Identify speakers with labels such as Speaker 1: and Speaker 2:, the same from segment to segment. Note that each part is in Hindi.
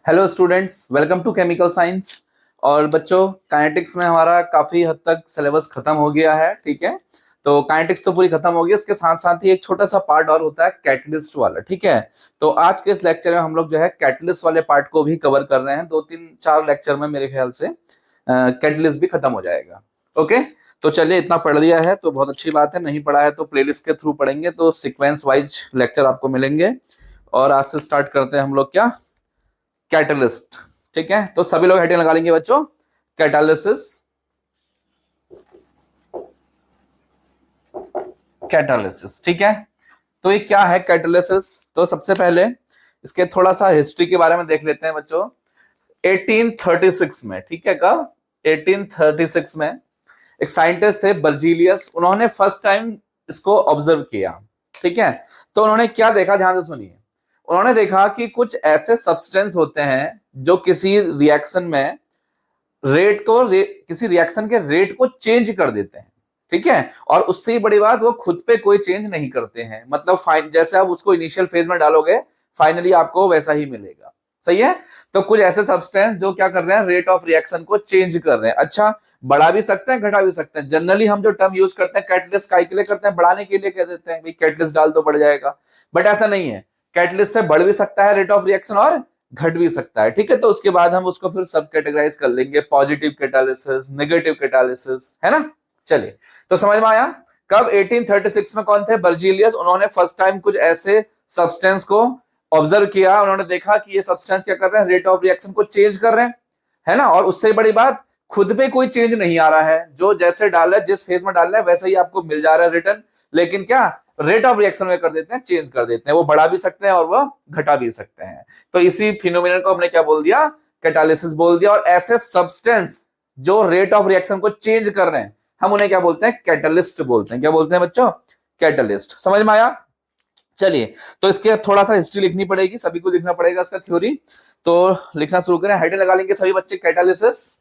Speaker 1: Hello students, welcome to chemical science. और बच्चों, काइनेटिक्स में हमारा काफी हद तक सिलेबस खत्म हो गया है। ठीक है, तो काइनेटिक्स तो पूरी खत्म हो गई, उसके साथ साथ ही एक छोटा सा पार्ट और होता है कैटलिस्ट वाला। ठीक है, तो आज के इस लेक्चर में हम लोग जो है कैटलिस्ट वाले पार्ट को भी कवर कर रहे हैं। 2 3 4 लेक्चर में मेरे ख्याल से कैटलिस्ट भी खत्म हो जाएगा। ओके, तो चलिए, इतना पढ़ लिया है तो बहुत अच्छी बात है। नहीं पढ़ा है तो प्लेलिस्ट के थ्रू पढ़ेंगे, तो सीक्वेंस वाइज लेक्चर आपको मिलेंगे। और आज से स्टार्ट करते हैं हम लोग क्या, कैटलिस्ट। ठीक है, तो सभी लोग हेडिंग लगा लेंगे बच्चों, कैटालिसिस। कैटालिसिस, ठीक है। तो ये क्या है कैटालिसिस? तो सबसे पहले इसके थोड़ा सा हिस्ट्री के बारे में देख लेते हैं बच्चों। 1836 में, ठीक है, कब? 1836 में एक साइंटिस्ट थे बर्जीलियस, उन्होंने फर्स्ट टाइम इसको ऑब्जर्व किया। ठीक है, तो उन्होंने क्या देखा, ध्यान से सुनिए। उन्होंने देखा कि कुछ ऐसे सब्सटेंस होते हैं जो किसी रिएक्शन में किसी रिएक्शन के रेट को चेंज कर देते हैं। ठीक है, और उससे ही बड़ी बात, वो खुद पे कोई चेंज नहीं करते हैं। मतलब जैसे आप उसको इनिशियल फेज में डालोगे, फाइनली आपको वैसा ही मिलेगा। सही है, तो कुछ ऐसे सब्सटेंस जो क्या कर रहे हैं, रेट ऑफ रिएक्शन को चेंज कर रहे हैं। अच्छा, बढ़ा भी सकते हैं, घटा भी सकते हैं। जनरली हम जो टर्म यूज करते हैं कैटलिस्ट काय के लिए करते हैं, बढ़ाने के लिए कह देते हैं भाई कैटलिस्ट डाल तो बढ़ जाएगा, बट ऐसा नहीं है। कैटलिस्ट से बढ़ भी सकता है रेट ऑफ रिएक्शन और घट भी सकता है। ठीक है, तो उसके बाद हम उसको फिर सब कैटेगराइज कर लेंगे, पॉजिटिव कैटालिसिस, नेगेटिव कैटालिसिस, है ना। चलिए, तो समझ में आया। कब? 1836 में कौन थे? बर्जीलियस। उन्होंने फर्स्ट टाइम कुछ ऐसे सब्सटेंस को ऑब्जर्व किया। उन्होंने देखा कि ये सब्सटेंस क्या कर रहे हैं, रेट ऑफ रिएक्शन को चेंज कर रहे हैं, है ना। और उससे बड़ी बात, खुद पे कोई चेंज नहीं आ रहा है, जो जैसे डाल है, जिस फेज में डाल रहा है वैसे ही आपको मिल जा रहा है रिटर्न। लेकिन क्या, रेट ऑफ रिएक्शन में कर देते हैं, चेंज कर देते हैं। वो बढ़ा भी सकते हैं और वो घटा भी सकते हैं। तो इसी फिनोमिनन को हमने क्या बोल दिया, कैटालिसिस बोल दिया। और ऐसे सब्सटेंस जो रेट ऑफ रिएक्शन को चेंज कर रहे हैं, हम उन्हें क्या बोलते हैं, कैटलिस्ट बोलते हैं। क्या बोलते हैं बच्चों? कैटलिस्ट। समझ में आया। चलिए, तो इसके थोड़ा सा हिस्ट्री लिखनी पड़ेगी, सभी को लिखना पड़ेगा इसका थ्योरी। तो लिखना शुरू करें, हेडिंग लगा लेंगे सभी बच्चे, कैटालिसिस।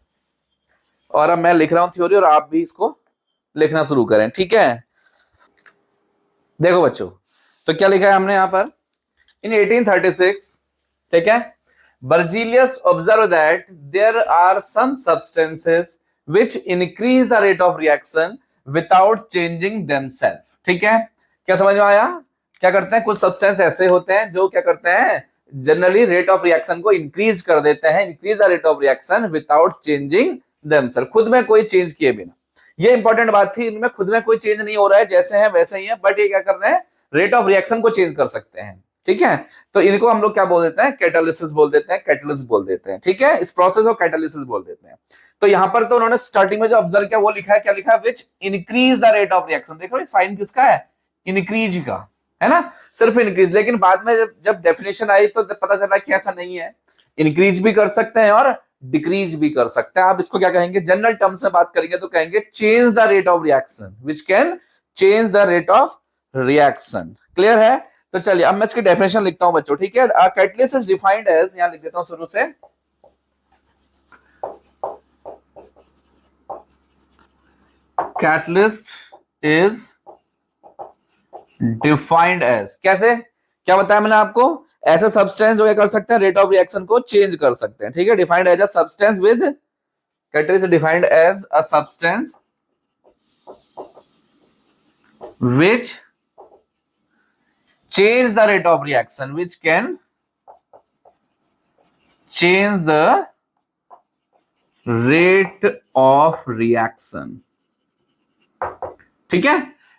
Speaker 1: और अब मैं लिख रहा हूं थ्योरी और आप भी इसको लिखना शुरू करें। ठीक है, देखो बच्चों, तो क्या लिखा है हमने यहां पर, इन 1836, ठीक है, Berzelius observed that there are some substances which increase the rate of reaction without changing themselves। ठीक है, क्या समझ में आया? क्या करते हैं, कुछ सब्सटेंस ऐसे होते हैं जो क्या करते हैं, जनरली रेट ऑफ रिएक्शन को इंक्रीज कर देते हैं, increase the rate of reaction without changing themselves, खुद में कोई चेंज किए बिना। ये इंपॉर्टेंट बात थी, इनमें खुद में कोई चेंज नहीं हो रहा है, जैसे हैं वैसे ही है, बट ये क्या कर रहे हैं, रेट ऑफ रिएक्शन को चेंज कर सकते हैं। ठीक है, तो इनको हम लोग क्या बोल देते हैं, कैटालिसिस बोल देते हैं, कैटलिस्ट बोल देते हैं। ठीक है, इस प्रोसेस को कैटालिसिस बोल देते हैं। तो यहां पर तो उन्होंने स्टार्टिंग में जो ऑब्जर्व किया वो लिखा है, क्या लिखा है, which increase the rate of reaction. देखो साइन किसका है, इंक्रीज का, है ना, सिर्फ इंक्रीज। लेकिन बाद में जब डेफिनेशन आई तो पता चला कि ऐसा नहीं है, इंक्रीज भी कर सकते हैं और डिक्रीज भी कर सकते हैं। आप इसको क्या कहेंगे, जनरल टर्म्स में बात करेंगे तो कहेंगे change the rate of reaction, which can change the rate of reaction. Clear है? तो चलिए, अब मैं इसकी डेफिनेशन लिखता हूं बच्चों। ठीक है, कैटलिस्ट इज डिफाइंड एज, यहां लिख देता हूं शुरू से, कैटलिस्ट इज डिफाइंड एज, कैसे, क्या बताया मैंने आपको, ऐसे सब्सटेंस जो क्या कर सकते हैं, रेट ऑफ रिएक्शन को चेंज कर सकते हैं। ठीक है, defined as a substance with, catalyst defined as a substance which change the rate of reaction, which can change the rate of reaction। ठीक है,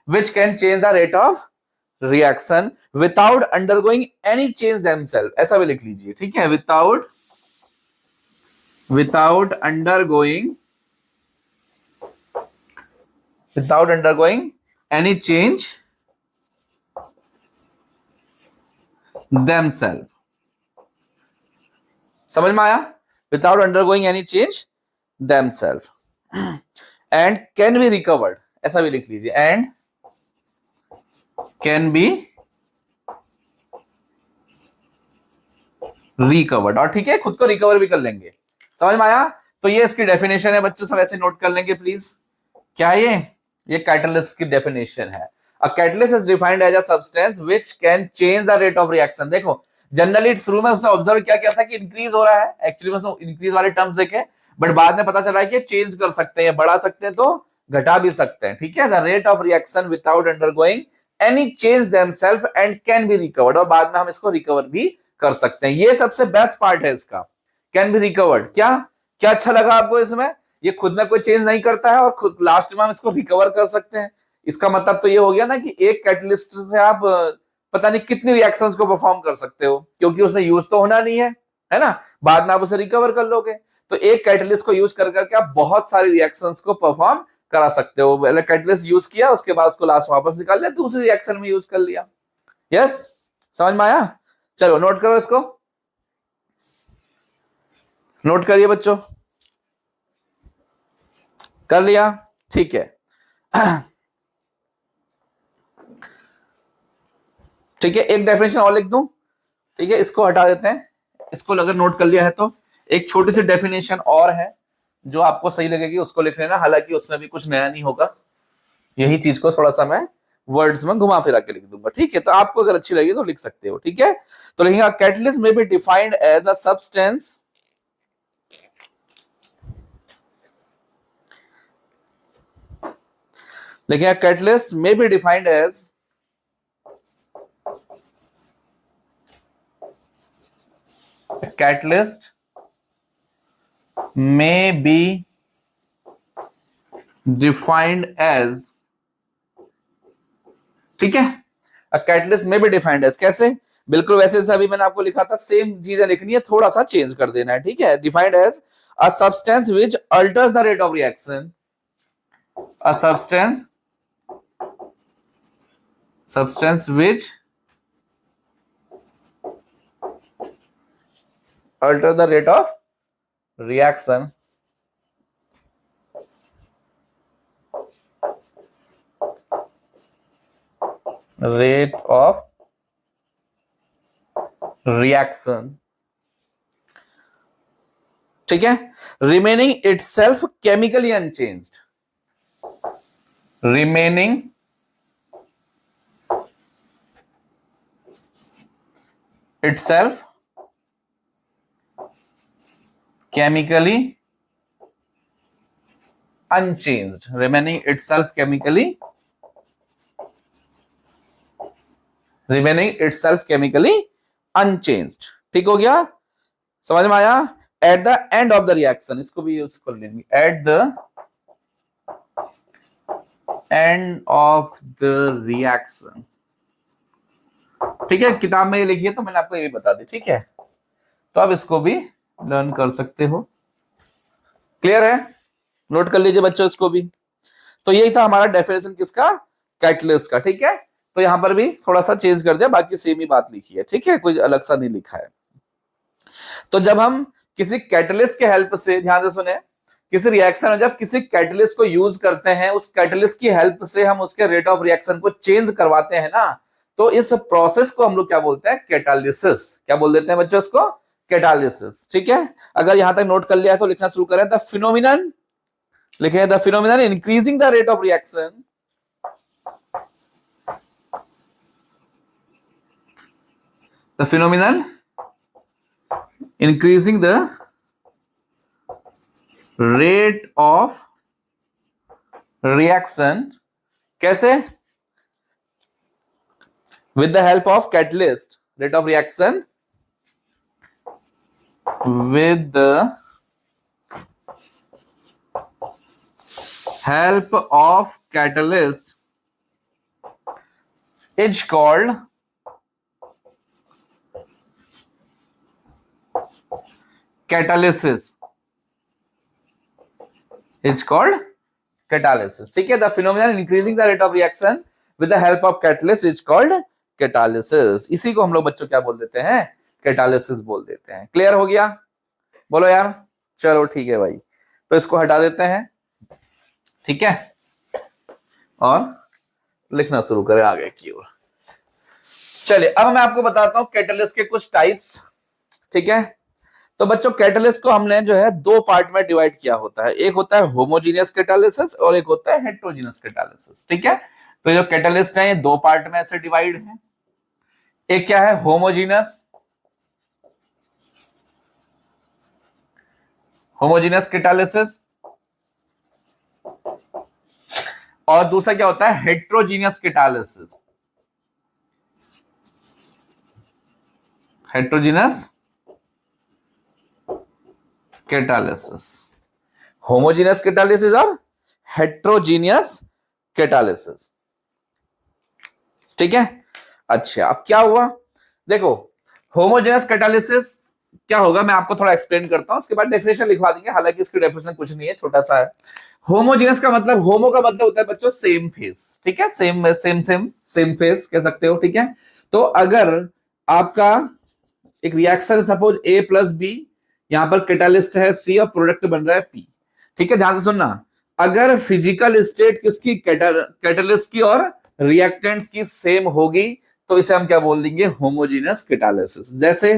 Speaker 1: which can change the rate of reaction without undergoing any change themselves, ऐसा भी लिख लीजिए। ठीक है, without undergoing any change themselves। समझ में आया? Without undergoing any change themselves and can be recovered, ऐसा भी लिख लीजिए, एंड कैन बी रिकवर्ड। और ठीक है, खुद को रिकवर भी कर लेंगे। समझ में आया? तो ये इसकी डेफिनेशन है बच्चों, सब ऐसे नोट कर लेंगे प्लीज। क्या है ये कैटलिस्ट की डेफिनेशन है। A catalyst is defined as a substance which can change the rate of reaction। देखो, जनरली शुरू में उसने ऑब्जर्व क्या किया था कि इंक्रीज हो रहा है, एक्चुअली में उसने इंक्रीज वाले टर्म्स देखे, बट बाद में पता चला है कि चेंज कर सकते हैं, बढ़ा सकते हैं तो घटा भी सकते हैं, ठीक है। The rate of reaction without undergoing any change themselves and can be recovered, और बाद में हम इसको रिकवर भी कर सकते हैं। ये सबसे बेस्ट पार्ट है इसका, कैन बी रिकवर्ड। क्या क्या अच्छा लगा आपको इसमें? ये खुद में कोई चेंज नहीं करता है और खुद लास्ट में हम इसको रिकवर कर सकते हैं। इसका मतलब तो ये हो गया ना कि एक कैटलिस्ट से आप पता नहीं कितनी रिएक्शंस को परफॉर्म कर सकते हो, क्योंकि उसने यूज तो होना नहीं है ना, बाद में आप उसे रिकवर कर लोगे। तो एक कैटलिस्ट को यूज कर करके आप बहुत सारी रिएक्शंस को परफॉर्म करा सकते हो। पहले कैटलिस्ट यूज किया, उसके बाद उसको लास्ट वापस निकाल लिया, दूसरी रिएक्शन में यूज कर लिया। यस, समझ में आया? चलो नोट करो इसको, नोट करिए बच्चों, कर लिया? ठीक है। ठीक है, एक डेफिनेशन और लिख दूं, ठीक है, इसको हटा देते हैं। इसको अगर नोट कर लिया है तो एक छोटी सी डेफिनेशन और है जो आपको सही लगेगी, उसको लिख लेना। हालांकि उसमें भी कुछ नया नहीं होगा, यही चीज को थोड़ा सा मैं वर्ड्स में घुमा फिरा के लिख दूंगा, ठीक है। तो आपको अगर अच्छी लगी तो लिख सकते हो, ठीक है। तो लिखेंगे catalyst may be defined as a substance लिखेंगे catalyst may be defined as catalyst may be defined as, ठीक है, a catalyst may be defined as कैसे? बिल्कुल वैसे जैसे अभी मैंने आपको लिखा था, सेम चीजें लिखनी है, थोड़ा सा चेंज कर देना है, ठीक है। Defined as a substance which alters the rate of reaction, a substance which alter the rate of reaction ठीक है, remaining itself chemically unchanged, remaining itself chemically unchanged, remaining itself chemically unchanged, ठीक हो गया? समझ में आया? At the end of the reaction, इसको भी यूज कर लेंगे, at the end of the reaction, ठीक है। किताब में ये लिखी है तो मैंने आपको ये भी बता दी, ठीक है। तो अब इसको भी लर्न कर सकते हो, क्लियर है? नोट कर लीजिए बच्चों इसको भी। तो यही था हमारा डेफिनेशन किसका? कैटलिस्ट का, ठीक है। तो यहां पर भी थोड़ा सा चेंज कर दिया, बाकी सेम ही बात लिखी है, ठीक है, कोई अलग सा नहीं लिखा है। तो जब हम किसी कैटलिस्ट के हेल्प से, ध्यान से सुने, किसी रिएक्शन में जब किसी कैटलिस्ट को यूज करते हैं, उस कैटलिस्ट की हेल्प से हम उसके रेट ऑफ रिएक्शन को चेंज करवाते हैं ना, तो इस प्रोसेस को हम लोग क्या बोलते हैं? कैटालिसिस। क्या बोल देते हैं बच्चों इसको? कैटालिसिस, ठीक है। अगर यहां तक नोट कर लिया है तो लिखना शुरू करें। द फिनोमिनन, लिखें the phenomenon increasing the rate of reaction, the phenomenon increasing the rate of reaction, कैसे? with the help of catalyst, rate of reaction with the help of catalyst is called catalysis, it's called catalysis, ठीक है। The phenomenon increasing the rate of reaction with the help of catalyst is called catalysis। इसी को हम लोग बच्चों क्या बोल देते हैं? कैटालिसिस बोल देते हैं। क्लियर हो गया? बोलो यार। चलो ठीक है भाई, तो इसको हटा देते हैं, ठीक है, और लिखना शुरू करें आगे की ओर। चलिए अब मैं आपको बताता हूं कैटालिस्ट के कुछ टाइप्स, ठीक है। तो बच्चों कैटालिस्ट को हमने जो है दो पार्ट में डिवाइड किया होता है, एक होता है होमोजीनियस कैटालिसिस और एक होता है हेटेरोजीनियस कैटालिसिस, ठीक है। तो जो कैटालिस्ट है ये दो पार्ट में ऐसे डिवाइड है। एक क्या है? Homogeneous, homogeneous catalysis. और दूसरा क्या होता है, heterogeneous catalysis. Heterogeneous catalysis, homogeneous catalysis और हेट्रोजीनियस कैटालिसिस। ठीक है। अच्छा, अब क्या हुआ, देखो होमोजेनियस कैटालिसिस क्या होगा, मैं आपको थोड़ा एक्सप्लेन करता हूं, उसके बाद डेफिनेशन लिखवा देंगे, हालांकि इसकी डेफिनेशन कुछ नहीं है, छोटा सा है। होमोजेनियस का मतलब, होमो का मतलब होता है बच्चों सेम फेस, ठीक है, same same same same face कह सकते हो, ठीक है। तो अगर आपका एक रिएक्शन सपोज ए प्लस बी, यहां पर कैटालिस्ट है सी और प्रोडक्ट बन रहा है पी, ठीक है, ध्यान से सुनना। अगर फिजिकल स्टेट किसकी, कैटालिस्ट की और रिएक्टेंट्स की सेम होगी, तो इसे हम क्या बोल देंगे, होमोजेनियस कैटालिसिस। जैसे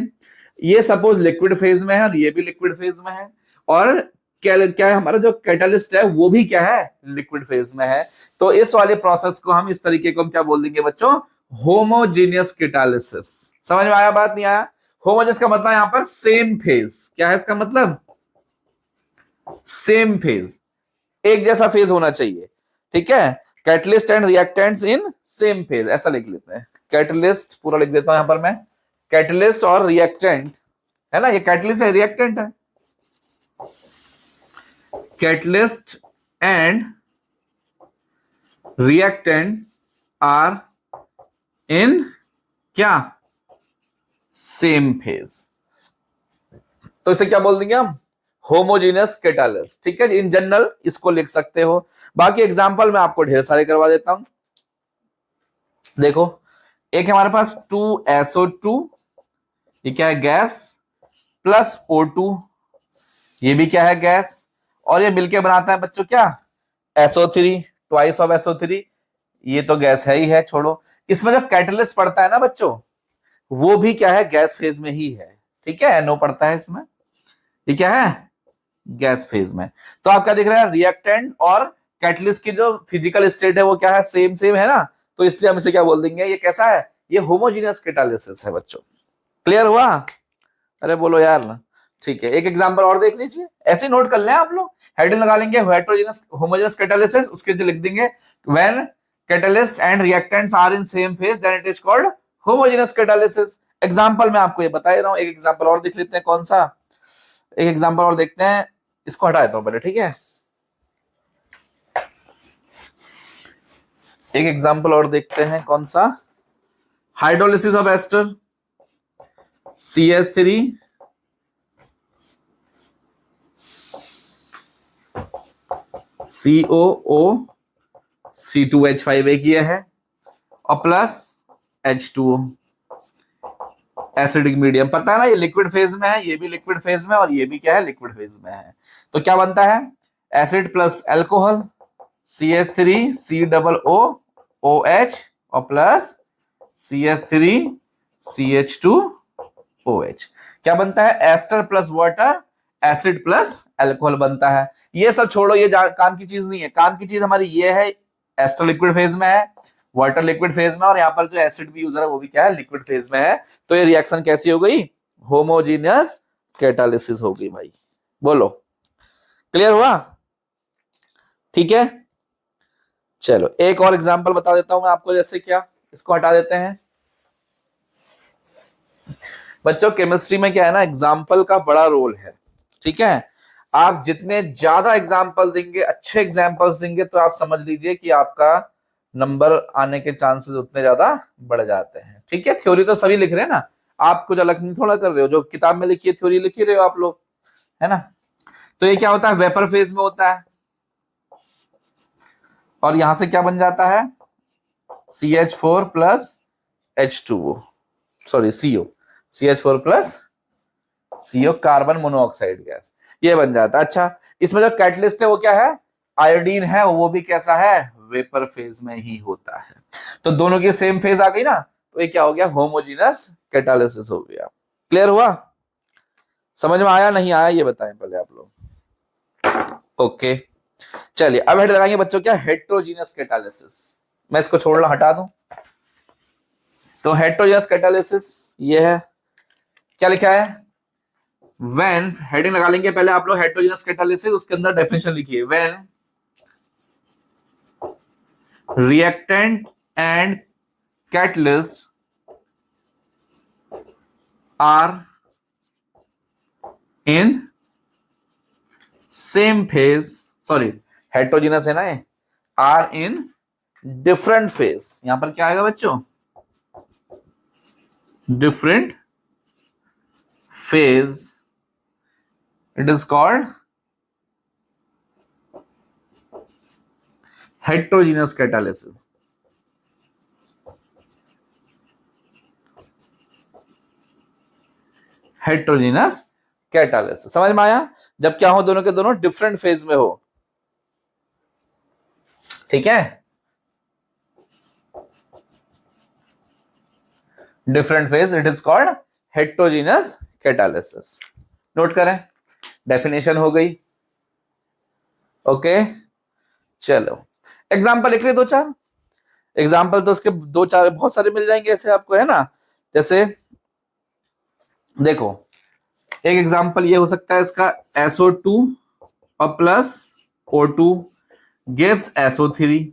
Speaker 1: ये सपोज लिक्विड फेज में है और ये भी लिक्विड फेज में है, और क्या है, हमारा जो कैटालिस्ट है वो भी क्या है, लिक्विड फेज में है। तो इस वाले प्रोसेस को हम इस तरीके को हम क्या बोल देंगे बच्चों, होमोजेनियस कैटालिसिस। समझ में आया, बात नहीं आया? होमोजेनियस का मतलब यहां पर सेम फेज, क्या है इसका मतलब, सेम फेज, एक जैसा फेज होना चाहिए, ठीक है। Catalyst and reactants in same phase, ऐसा लिख लेते हैं। कैटलिस्ट पूरा लिख देता हूं यहां पर मैं, कैटलिस्ट और रिएक्टेंट है ना, ये कैटलिस्ट है रिएक्टेंट है, catalyst and reactant are in क्या, सेम फेज। तो इसे क्या बोल देंगे हम, होमोजेनियस कैटालिस्ट, ठीक है। इन जनरल इसको लिख सकते हो, बाकी एग्जांपल मैं आपको ढेर सारे करवा देता हूं। देखो, एक हमारे पास 2SO2, ये क्या है, गैस, प्लस O2, ये भी क्या है, गैस, और ये मिलके बनाता है बच्चों क्या, SO3, ट्वाइस ऑफ SO3, ये तो गैस है ही है, छोड़ो। इसमें जो कैटलिस्ट पड़ता है ना बच्चों, वो भी क्या है, गैस फेज में ही है, ठीक है, NO पड़ता है इसमें, ये क्या है, गैस फेज में। तो आप क्या दिख रहा है, रिएक्टेंट और कैटलिस्ट की जो फिजिकल स्टेट है वो क्या है, सेम सेम है ना, तो इसलिए हम इसे क्या बोल देंगे, ये कैसा है, ये होमोजेनियस कैटालिसिस है बच्चों। क्लियर हुआ? अरे बोलो यार ना। ठीक है, एक एग्जांपल और देख लीजिए, ऐसे नोट कर लें आप लोग, हेडिंग लगा लेंगे हेटेरोजेनस होमोजेनस कैटालिसिस, उसके नीचे लिख देंगे when catalyst and reactants are in same phase then it is called homogeneous catalysis. Example मैं आपको ये बता ही रहा हूं, एक एग्जांपल और देख लेते हैं, कौन सा, एक एग्जांपल और देखते हैं, इसको हटा देता हूं पहले, ठीक है। एक एग्जांपल और देखते हैं, कौन सा, hydrolysis of ester, CH3 COO C2H5 एक ये है, और प्लस H2O, एसिडिक मीडियम, पता है ना, ये लिक्विड फेज में है, ये भी लिक्विड फेज में, और ये भी क्या है, लिक्विड फेज में है। तो क्या बनता है, एसिड प्लस अल्कोहल, CH3COOH और प्लस CH3CH2OH, क्या बनता है, ester plus water, acid plus alcohol बनता है। ये सब छोड़ो, ये काम की चीज नहीं है, काम की चीज हमारी ये है, एस्टर लिक्विड फेज में है, वाटर लिक्विड फेज में, और यहाँ पर जो एसिड भी यूज है वो भी क्या है, लिक्विड फेज में है। तो ये रिएक्शन कैसी हो गई, होमोजेनियस कैटालिसिस हो गई भाई, बोलो क्लियर हुआ? ठीक है, चलो एक और एग्जांपल बता देता हूं मैं आपको, जैसे क्या, इसको हटा देते हैं बच्चों। केमिस्ट्री में क्या है ना, एग्जाम्पल का बड़ा रोल है, ठीक है। आप जितने ज्यादा एग्जाम्पल देंगे, अच्छे एग्जाम्पल्स देंगे, तो आप समझ लीजिए कि आपका नंबर आने के चांसेस उतने ज्यादा बढ़ जाते हैं, ठीक है। थ्योरी तो सभी लिख रहे हैं ना, आप कुछ अलग नहीं थोड़ा कर रहे हो, जो किताब में लिखी है थ्योरी लिख ही रहे हो आप लोग, है ना। तो ये क्या होता है, वेपर फेज में होता है, और यहां से क्या बन जाता है, CH4 plus H2O, sorry CO, CH4 plus CO, carbon monoxide gas, ये बन जाता है। अच्छा, इसमें जो कैटलिस्ट है वो क्या है, आयोडीन है, वो भी कैसा है, वेपर फेज में ही होता है। तो दोनों की सेम फेज आ गई ना, तो ये क्या हो गया, होमोजेनस कैटालिसिस हो गया। क्लियर हुआ? समझ में आया नहीं आया, ये बताएं पहले आप लोग। ओके, चलिए अब हेड लगाएंगे बच्चों, क्या, हेट्रोजीनियस कैटालिसिस। मैं इसको छोड़ना हटा दूं, तो हेट्रोजीनियस कैटालिसिस ये है, क्या लिखा है, व्हेन हेडिंग लगा लेंगे पहले आप लोग हेटेरोजेनस कैटालिसिस, उसके अंदर डेफिनेशन लिखिए। When reactant and catalyst are in same phase, sorry heterogeneous है ना ये, आर इन डिफरेंट फेज, यहां पर क्या आएगा बच्चों, different phase, it is called heterogeneous catalysis. Heterogeneous catalysis समझ में आया, जब क्या हो, दोनों के दोनों डिफरेंट फेज में हो, ठीक है, different phase, it is called heterogeneous catalysis. Note करें, डेफिनेशन हो गई, ओके। चलो एग्जांपल लिख ले दो चार, एग्जांपल तो उसके दो चार बहुत सारे मिल जाएंगे ऐसे आपको, है ना। जैसे देखो एक एग्जांपल ये हो सकता है इसका, SO2 और प्लस O2 गिव्स SO3,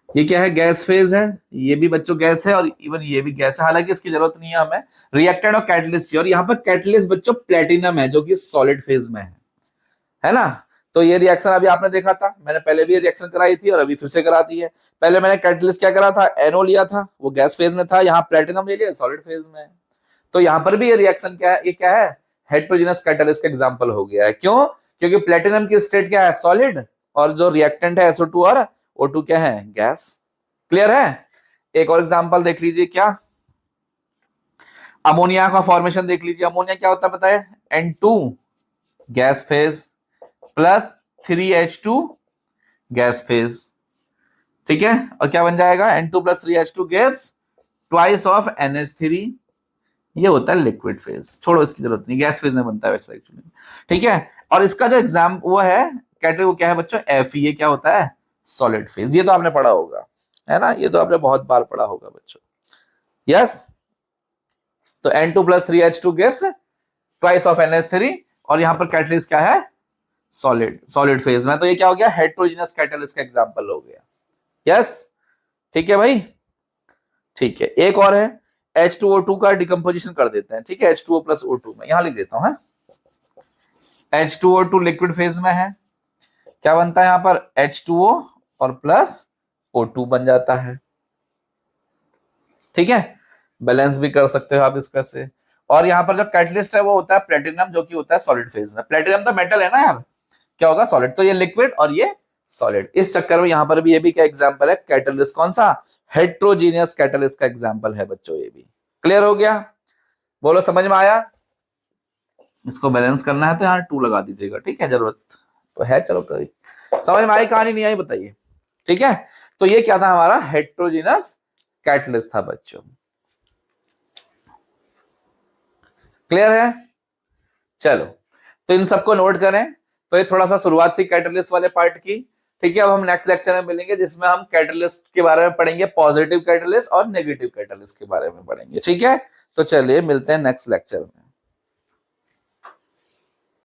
Speaker 1: ये क्या है, गैस फेज है, ये भी बच्चों गैस है और इवन ये भी गैस है, हालांकि इसकी जरूरत नहीं है हमें, रिएक्टेंट और कैटलिस्ट चाहिए, और यहाँ पर कैटलिस्ट बच्चों प्लेटिनम है जो कि सॉलिड फेज में है ना। तो ये रिएक्शन अभी आपने देखा था, मैंने पहले भी रिएक्शन कराई थी और अभी फिर से कराती है। पहले मैंने कैटलिस्ट क्या करा था, NO लिया था, वो गैस फेज में था, यहाँ प्लेटिनम ले लिया, सॉलिड फेज में है। तो यहाँ पर भी ये रिएक्शन क्या है, ये क्या है, हेटेरोजेनस कैटलिस्ट का एग्जांपल हो गया है। क्यों, क्योंकि प्लेटिनम की स्टेट क्या है, सॉलिड, और जो रिएक्टेंट है SO2 और O2 क्या है, गैस। क्लियर है। एक और एग्जांपल देख लीजिए, क्या, अमोनिया का फॉर्मेशन देख लीजिए। अमोनिया क्या होता है बताए, N2 gas phase plus 3H2 gas phase, ठीक है, और क्या बन जाएगा, N2 plus 3H2 gives twice of NH3, ये होता है लिक्विड फेज, छोड़ो इसकी जरूरत नहीं, गैस फेज में बनता है वैसे एक्चुअली, ठीक है। और इसका जो एग्जाम वो है कैटेगरी, वो क्या है बच्चों, Fe, ये क्या होता है, सॉलिड फेज, ये तो आपने पढ़ा होगा, है ना, ये तो आपने बहुत बार पढ़ा होगा बच्चों, यस। तो N2 plus 3H2 gives twice of NH3, और यहां पर कैटलिस्ट क्या है, सॉलिड फेज में, तो ये क्या हो गया, हेटेरोजेनस कैटलिस्ट का एग्जांपल हो गया, यस, ठीक है भाई, ठीक है। एक और है, H2O2 का डिकम्पोजिशन कर देते हैं, ठीक है, H2O प्लस O2 में, यहां लिख देता हूं, H2O2 लिक्विड फेज में है, क्या बनता है यहां पर, H2O और प्लस O2 बन जाता है, ठीक है, बैलेंस भी कर सकते हो आप इसका से। और यहाँ पर जो कैटलिस्ट है वो होता है प्लेटिनम, जो कि होता है सॉलिड फेज में, प्लेटिनम तो मेटल है ना यार, क्या होगा, सॉलिड, तो ये लिक्विड और ये सॉलिड, इस चक्कर में यहाँ पर भी ये भी क्या एग्जांपल है, कैटलिस्ट, कौन सा, हेटेरोजेनियस कैटलिस्ट का एग्जांपल है बच्चों, ये भी क्लियर हो गया, बोलो समझ में आया। इसको बैलेंस करना है तो यहाँ 2 लगा दीजिएगा, ठीक है, जरूरत तो है, चलो कभी समझ में आई कहानी, नहीं आई बताइए, ठीक है। तो ये क्या था, हमारा हेटेरोजेनस कैटलिस्ट था बच्चों, क्लियर है। चलो तो इन सबको नोट करें, तो ये थोड़ा सा शुरुआत थी कैटलिस्ट वाले पार्ट की, ठीक है। अब हम नेक्स्ट लेक्चर में मिलेंगे जिसमें हम कैटलिस्ट के बारे में पढ़ेंगे, पॉजिटिव कैटलिस्ट और नेगेटिव कैटलिस्ट के बारे में पढ़ेंगे, ठीक है। तो चलिए मिलते हैं नेक्स्ट लेक्चर में।